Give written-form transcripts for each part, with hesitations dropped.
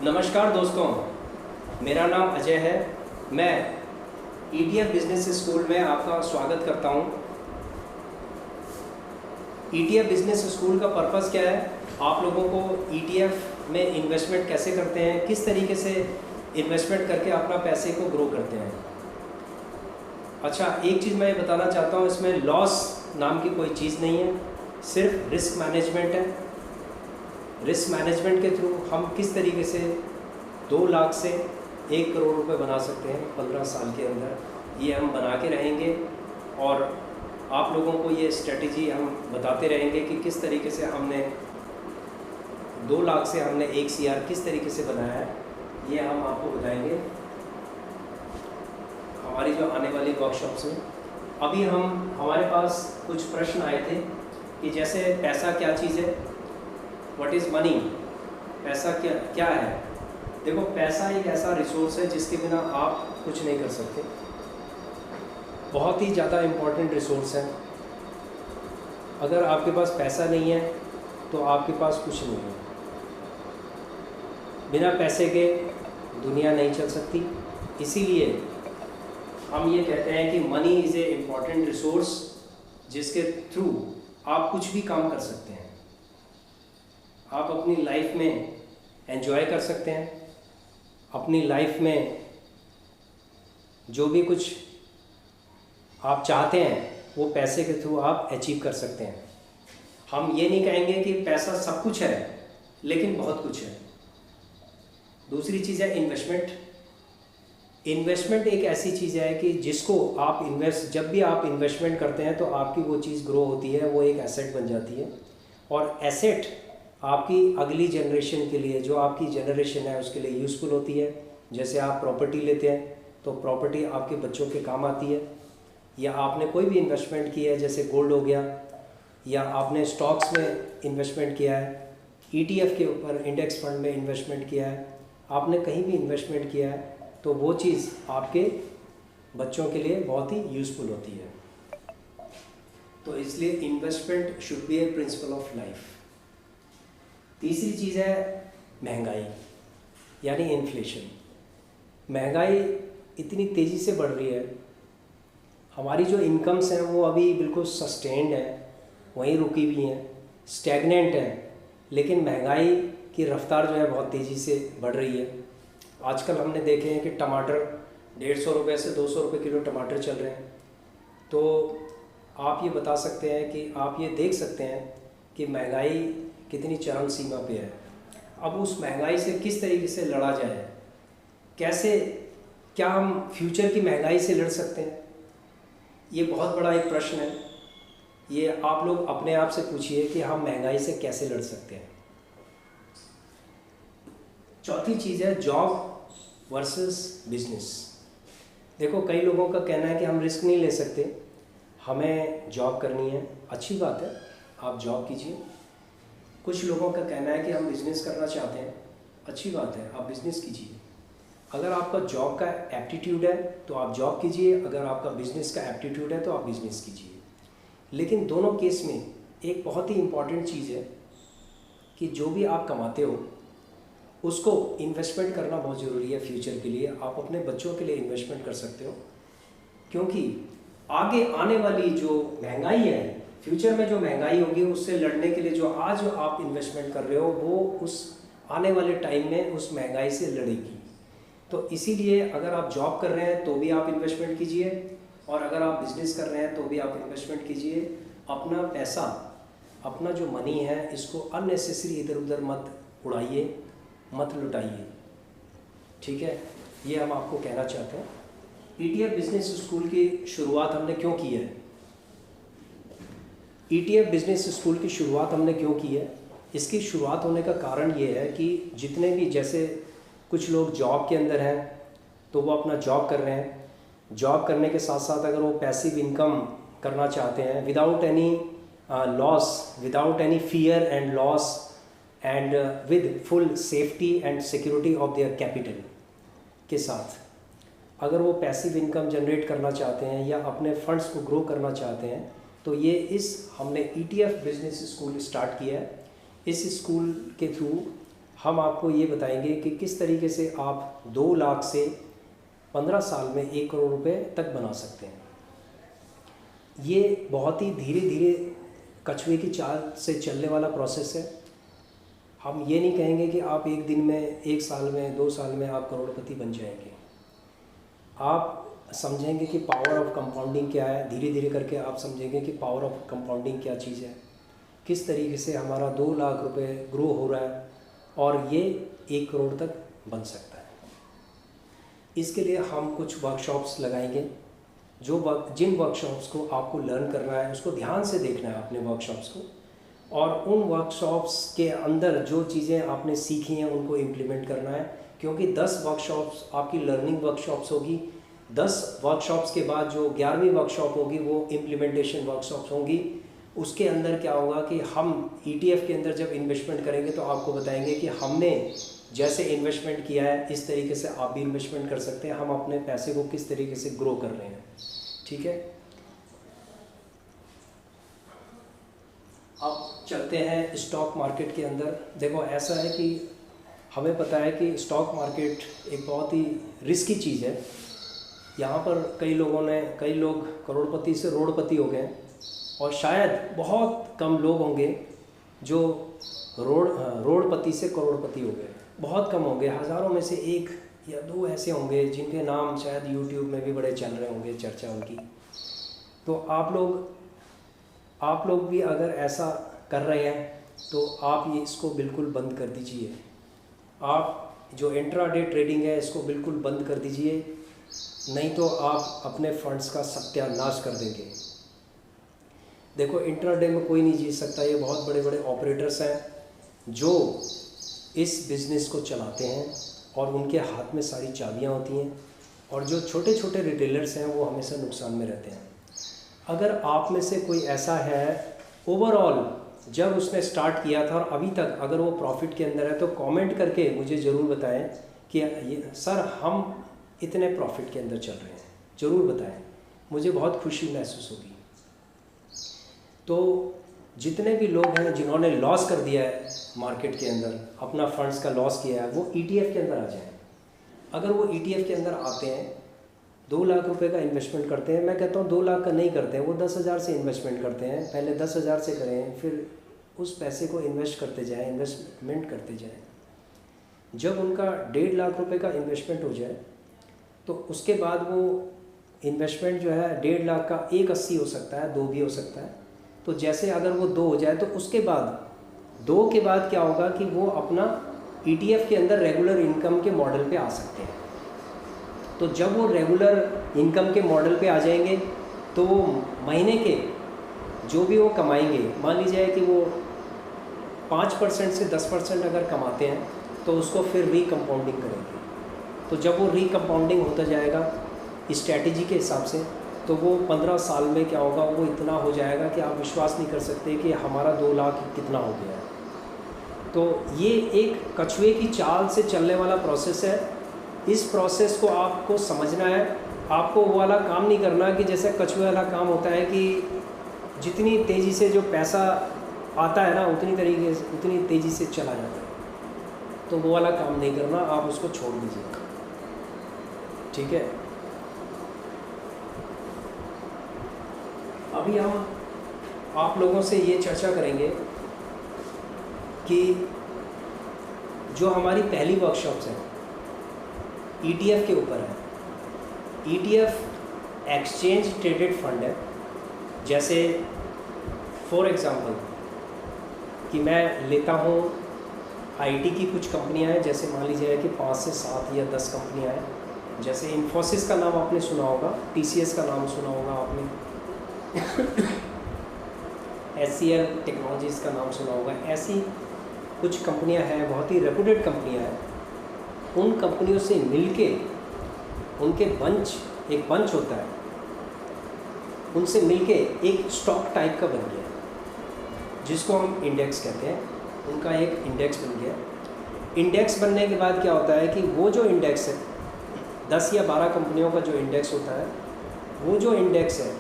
नमस्कार दोस्तों, मेरा नाम अजय है। मैं ETF बिजनेस स्कूल में आपका स्वागत करता हूं। ETF बिजनेस स्कूल का पर्पस क्या है? आप लोगों को ETF में इन्वेस्टमेंट कैसे करते हैं, किस तरीके से इन्वेस्टमेंट करके अपना पैसे को ग्रो करते हैं। अच्छा, एक चीज़ मैं ये बताना चाहता हूँ, इसमें लॉस नाम की कोई चीज़ नहीं है, सिर्फ रिस्क मैनेजमेंट है। रिस्क मैनेजमेंट के थ्रू हम किस तरीके से 2 लाख से 1 करोड़ रुपए बना सकते हैं 15 साल के अंदर, ये हम बना के रहेंगे। और आप लोगों को ये स्ट्रेटजी हम बताते रहेंगे कि किस तरीके से हमने 2 लाख से हमने 1 CR किस तरीके से बनाया है, ये हम आपको बताएंगे हमारी जो आने वाली वर्कशॉप्स में। अभी हमारे पास कुछ प्रश्न आए थे कि जैसे पैसा क्या चीज़ है, व्हाट इज़ मनी, पैसा क्या है। देखो, पैसा एक ऐसा रिसोर्स है जिसके बिना आप कुछ नहीं कर सकते। बहुत ही ज़्यादा इम्पोर्टेंट रिसोर्स है। अगर आपके पास पैसा नहीं है तो आपके पास कुछ नहीं है। बिना पैसे के दुनिया नहीं चल सकती। इसीलिए हम ये कहते हैं कि money is a important resource जिसके थ्रू आप कुछ भी काम कर सकते हैं। आप अपनी लाइफ में एंजॉय कर सकते हैं, अपनी लाइफ में जो भी कुछ आप चाहते हैं वो पैसे के थ्रू आप अचीव कर सकते हैं। हम ये नहीं कहेंगे कि पैसा सब कुछ है, लेकिन बहुत कुछ है। दूसरी चीज़ है इन्वेस्टमेंट। इन्वेस्टमेंट एक ऐसी चीज़ है कि जिसको आप जब भी आप इन्वेस्टमेंट करते हैं तो आपकी वो चीज़ ग्रो होती है, वो एक एसेट बन जाती है। और एसेट आपकी अगली जनरेशन के लिए, जो आपकी जनरेशन है उसके लिए यूज़फुल होती है। जैसे आप प्रॉपर्टी लेते हैं तो प्रॉपर्टी आपके बच्चों के काम आती है, या आपने कोई भी इन्वेस्टमेंट किया है जैसे गोल्ड हो गया, या आपने स्टॉक्स में इन्वेस्टमेंट किया है, ETF के ऊपर इंडेक्स फंड में इन्वेस्टमेंट किया है, आपने कहीं भी इन्वेस्टमेंट किया है तो वो चीज़ आपके बच्चों के लिए बहुत ही यूज़फुल होती है। तो इसलिए investment should be A principle of life. तीसरी चीज़ है महंगाई, यानी इन्फ्लेशन। महंगाई इतनी तेज़ी से बढ़ रही है, हमारी जो इनकम्स हैं वो अभी बिल्कुल सस्टेन्ड है, वहीं रुकी हुई हैं, स्टैगनेंट है। लेकिन महंगाई की रफ्तार जो है बहुत तेज़ी से बढ़ रही है। आजकल हमने देखे हैं कि टमाटर 150 रुपये से 200 रुपये किलो टमाटर चल रहे हैं। तो आप ये बता सकते हैं कि आप ये देख सकते हैं कि महंगाई कितनी चरम सीमा पे है। अब उस महंगाई से किस तरीके से लड़ा जाए, क्या हम फ्यूचर की महंगाई से लड़ सकते हैं, ये बहुत बड़ा एक प्रश्न है। ये आप लोग अपने आप से पूछिए कि हम महंगाई से कैसे लड़ सकते हैं। चौथी चीज़ है जॉब वर्सेस बिजनेस। देखो, कई लोगों का कहना है कि हम रिस्क नहीं ले सकते, हमें जॉब करनी है। अच्छी बात है, आप जॉब कीजिए। कुछ लोगों का कहना है कि हम बिज़नेस करना चाहते हैं। अच्छी बात है, आप बिज़नेस कीजिए। अगर आपका जॉब का एप्टीट्यूड है तो आप जॉब कीजिए, अगर आपका बिज़नेस का एप्टीट्यूड है तो आप बिज़नेस कीजिए। लेकिन दोनों केस में एक बहुत ही इम्पॉर्टेंट चीज़ है कि जो भी आप कमाते हो उसको इन्वेस्टमेंट करना बहुत ज़रूरी है फ्यूचर के लिए। आप अपने बच्चों के लिए इन्वेस्टमेंट कर सकते हो, क्योंकि आगे आने वाली जो महंगाई है, फ्यूचर में जो महंगाई होगी उससे लड़ने के लिए जो आज आप इन्वेस्टमेंट कर रहे हो वो उस आने वाले टाइम में उस महंगाई से लड़ेगी। तो इसीलिए अगर आप जॉब कर रहे हैं तो भी आप इन्वेस्टमेंट कीजिए, और अगर आप बिज़नेस कर रहे हैं तो भी आप इन्वेस्टमेंट कीजिए। अपना पैसा, अपना जो मनी है, इसको अननेसेसरी इधर उधर मत उड़ाइए, मत लुटाइए। ठीक है, ये हम आपको कहना चाहते हैं। ETF बिजनेस स्कूल की शुरुआत हमने क्यों की है? ETF बिजनेस स्कूल की शुरुआत हमने क्यों की है? इसकी शुरुआत होने का कारण ये है कि जितने भी, जैसे कुछ लोग जॉब के अंदर हैं तो वो अपना जॉब कर रहे हैं। जॉब करने के साथ साथ अगर वो पैसिव इनकम करना चाहते हैं without any loss, without any fear and loss, and with full safety and security of their capital के साथ, अगर वो पैसिव इनकम जनरेट करना चाहते हैं या अपने फंड्स को ग्रो करना चाहते हैं, तो हमने ETF बिजनेस स्कूल स्टार्ट किया है। इस स्कूल के थ्रू हम आपको ये बताएंगे कि किस तरीके से आप 2 लाख से 15 साल में 1 करोड़ रुपए तक बना सकते हैं। ये बहुत ही धीरे धीरे कछुए की चाल से चलने वाला प्रोसेस है। हम ये नहीं कहेंगे कि आप एक दिन में, 1 साल में, 2 साल में आप करोड़पति बन जाएंगे। आप समझेंगे कि पावर ऑफ कंपाउंडिंग क्या है, धीरे धीरे करके आप समझेंगे कि पावर ऑफ कंपाउंडिंग क्या चीज़ है, किस तरीके से हमारा 2 लाख रुपए ग्रो हो रहा है और ये 1 करोड़ तक बन सकता है। इसके लिए हम कुछ वर्कशॉप्स लगाएंगे, जिन वर्कशॉप्स को आपको लर्न करना है उसको ध्यान से देखना है अपने वर्कशॉप्स को, और उन वर्कशॉप्स के अंदर जो चीज़ें आपने सीखी हैं उनको इम्प्लीमेंट करना है। क्योंकि 10 वर्कशॉप्स आपकी लर्निंग वर्कशॉप्स होगी, 10 वर्कशॉप्स के बाद जो 11वीं वर्कशॉप होगी वो इम्प्लीमेंटेशन वर्कशॉप्स होंगी। उसके अंदर क्या होगा कि हम ETF के अंदर जब इन्वेस्टमेंट करेंगे तो आपको बताएंगे कि हमने जैसे इन्वेस्टमेंट किया है इस तरीके से आप भी इन्वेस्टमेंट कर सकते हैं, हम अपने पैसे को किस तरीके से ग्रो कर रहे हैं। ठीक है, अब चलते हैं स्टॉक मार्केट के अंदर। देखो ऐसा है कि हमें पता है कि स्टॉक मार्केट एक बहुत ही रिस्की चीज़ है। यहाँ पर कई लोग करोड़पति से रोड़पति हो गए और शायद बहुत कम लोग होंगे जो रोड़पति से करोड़पति हो गए, बहुत कम होंगे। हज़ारों में से 1 या 2 ऐसे होंगे जिनके नाम शायद YouTube में भी बड़े चल रहे होंगे, चर्चा उनकी। तो आप लोग भी अगर ऐसा कर रहे हैं तो आप ये इसको बिल्कुल बंद कर दीजिए। आप जो इंट्राडे ट्रेडिंग है इसको बिल्कुल बंद कर दीजिए, नहीं तो आप अपने फंड्स का सत्यानाश कर देंगे। देखो इंट्राडे में कोई नहीं जीत सकता, ये बहुत बड़े बड़े ऑपरेटर्स हैं जो इस बिज़नेस को चलाते हैं और उनके हाथ में सारी चाबियां होती हैं, और जो छोटे छोटे रिटेलर्स हैं वो हमेशा नुकसान में रहते हैं। अगर आप में से कोई ऐसा है ओवरऑल जब उसने स्टार्ट किया था और अभी तक अगर वो प्रॉफिट के अंदर है तो कमेंट करके मुझे ज़रूर बताएं कि ये सर हम इतने प्रॉफिट के अंदर चल रहे हैं, ज़रूर बताएं, मुझे बहुत खुशी महसूस होगी। तो जितने भी लोग हैं जिन्होंने लॉस कर दिया है मार्केट के अंदर, अपना फंड्स का लॉस किया है, वो ETF के अंदर आ जाएं। अगर वो ETF के अंदर आते हैं, 2 लाख रुपए का इन्वेस्टमेंट करते हैं, मैं कहता हूँ 2 लाख का नहीं करते हैं, वो 10,000 से इन्वेस्टमेंट करते हैं। पहले 10,000 से करें, फिर उस पैसे को इन्वेस्ट करते जाएं, इन्वेस्टमेंट करते जाएं। जब उनका 1.5 लाख रुपए का इन्वेस्टमेंट हो जाए तो उसके बाद वो इन्वेस्टमेंट जो है 1.5 लाख का 1,80 हो सकता है, 2 भी हो सकता है। तो जैसे अगर वो 2 हो जाए तो उसके बाद 2 के बाद क्या होगा कि वो अपना ETF के अंदर रेगुलर इनकम के मॉडल पे आ सकते हैं। तो जब वो रेगुलर इनकम के मॉडल पे आ जाएंगे तो वो महीने के जो भी वो कमाएंगे, मान लीजिए कि वो 5% से 10% अगर कमाते हैं तो उसको फिर रीकम्पाउंडिंग करेंगे। तो जब वो रीकम्पाउंडिंग होता जाएगा स्ट्रैटेजी के हिसाब से, तो वो 15 साल में क्या होगा, वो इतना हो जाएगा कि आप विश्वास नहीं कर सकते कि हमारा 2 लाख कितना हो गया है। तो ये एक कछुए की चाल से चलने वाला प्रोसेस है। इस प्रोसेस को आपको समझना है। आपको वो वाला काम नहीं करना कि जैसे कछुए वाला काम होता है कि जितनी तेज़ी से जो पैसा आता है ना उतनी तेज़ी से चला जाता है। तो वो वाला काम नहीं करना, आप उसको छोड़ दीजिए। ठीक है, अभी हम आप लोगों से ये चर्चा करेंगे कि जो हमारी पहली वर्कशॉप्स हैं ETF के ऊपर है। ETF एक्सचेंज ट्रेडेड फंड है। जैसे फॉर एग्ज़ाम्पल कि मैं लेता हूँ IT की कुछ कंपनियां हैं, जैसे मान लीजिए कि 5 से 7 या 10 कंपनियां हैं। जैसे इन्फोसिस का नाम आपने सुना होगा, TCS का नाम सुना होगा आपने, HCL टेक्नोलॉजीज़ का नाम सुना होगा। ऐसी कुछ कंपनियां हैं, बहुत ही रेपुटेड कंपनियां हैं। उन कंपनियों से मिलके उनके एक बंच होता है, उनसे मिलके एक स्टॉक टाइप का बन गया जिसको हम इंडेक्स कहते हैं। उनका एक इंडेक्स बन गया। इंडेक्स बनने के बाद क्या होता है कि वो जो इंडेक्स है 10 या 12 कंपनियों का जो इंडेक्स होता है, वो जो इंडेक्स है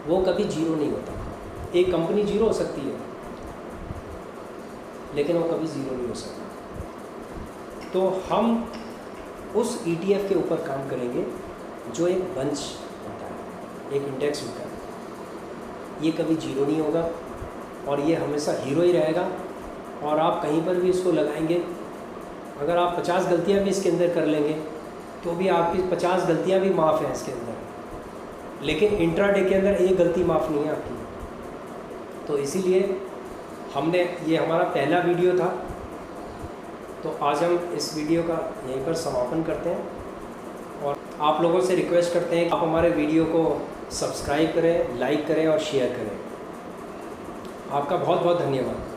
वो कभी जीरो नहीं होता। एक कंपनी जीरो हो सकती है लेकिन वो कभी ज़ीरो नहीं हो सकता। तो हम उस ETF के ऊपर काम करेंगे जो एक बंच होता है, एक इंडेक्स होता है। ये कभी जीरो नहीं होगा और ये हमेशा हीरो ही रहेगा। और आप कहीं पर भी इसको लगाएंगे, अगर आप 50 गलतियाँ भी इसके अंदर कर लेंगे तो भी आपकी 50 गलतियाँ भी माफ़ हैं इसके अंदर, लेकिन इंट्राडे के अंदर एक गलती माफ़ नहीं है आपकी। तो इसीलिए हमने, ये हमारा पहला वीडियो था, तो आज हम इस वीडियो का यहीं पर समापन करते हैं और आप लोगों से रिक्वेस्ट करते हैं कि आप हमारे वीडियो को सब्सक्राइब करें, लाइक करें और शेयर करें। आपका बहुत बहुत धन्यवाद।